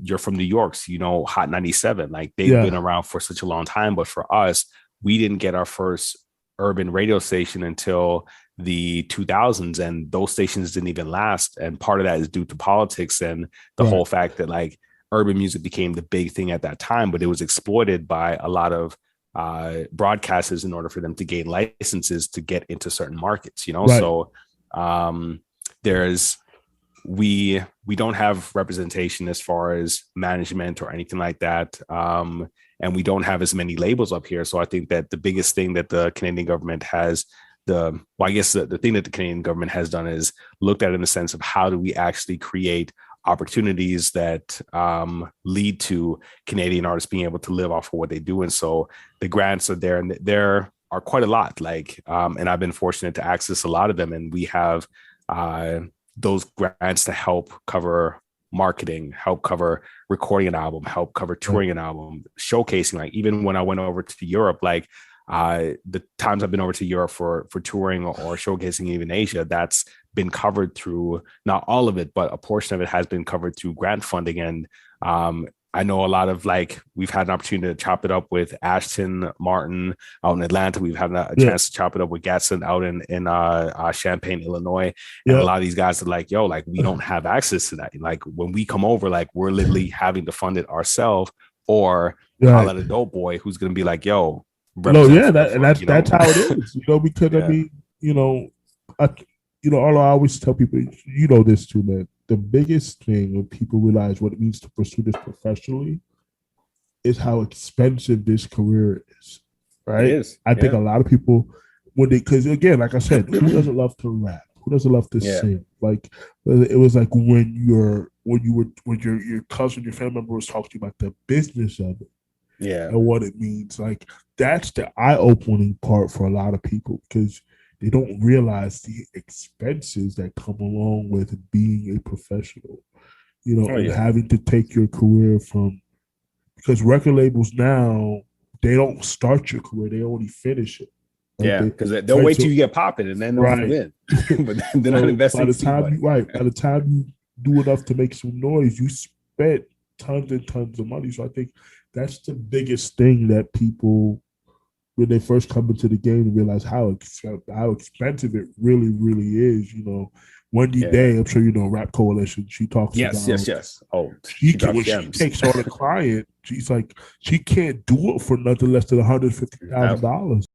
you're from New York, so you know Hot 97. Like they've Yeah. been around for such a long time, but for us, we didn't get our first urban radio station until the 2000s, and those stations didn't even last. And part of that is due to politics and the Right. whole fact that like urban music became the big thing at that time, but it was exploited by a lot of broadcasters in order for them to gain licenses to get into certain markets, you know. Right. So there's we don't have representation as far as management or anything like that, and we don't have as many labels up here. So I think that the biggest thing that the Canadian government has the thing that the Canadian government has done is looked at in the sense of how do we actually create opportunities that lead to Canadian artists being able to live off of what they do. And so the grants are there, and there are quite a lot, like, and I've been fortunate to access a lot of them. And we have those grants to help cover marketing, help cover recording an album, help cover touring an album, showcasing. Like even when I went over to Europe, like the times I've been over to Europe for touring or showcasing even Asia, that's been covered through, not all of it, but a portion of it has been covered through grant funding. And I know a lot of, like, we've had an opportunity to chop it up with Ashton Martin out in Atlanta. We've had a chance to chop it up with Gatson out in Champaign, Illinois. And a lot of these guys are like, yo, like, we don't have access to that. Like when we come over, like we're literally having to fund it ourselves, or call out a dope boy who's going to be like, yo, no, yeah, that's how it is, you know, because I mean, Arlo, I always tell people, you know this too, man. The biggest thing when people realize what it means to pursue this professionally is how expensive this career is, right? It is. I think a lot of people, because again, like I said, who doesn't love to rap? Who doesn't love to sing? Like it was like when your cousin, your family member was talking to you about the business of it. Yeah. And what it means. Like that's the eye-opening part for a lot of people, because they don't realize the expenses that come along with being a professional, you know, and having to take your career from, because record labels now, they don't start your career, they only finish it. Like because they'll wait till you get popping and then they'll win. But they're not investing. By the time you do enough to make some noise, you spent tons and tons of money. So I think that's the biggest thing that people, when they first come into the game, and realize how expensive it really, really is. You know, Wendy Day, I'm sure you know, Rap Coalition. She talks about yes. Oh, when she takes on a client, she's like, she can't do it for nothing less than $150,000.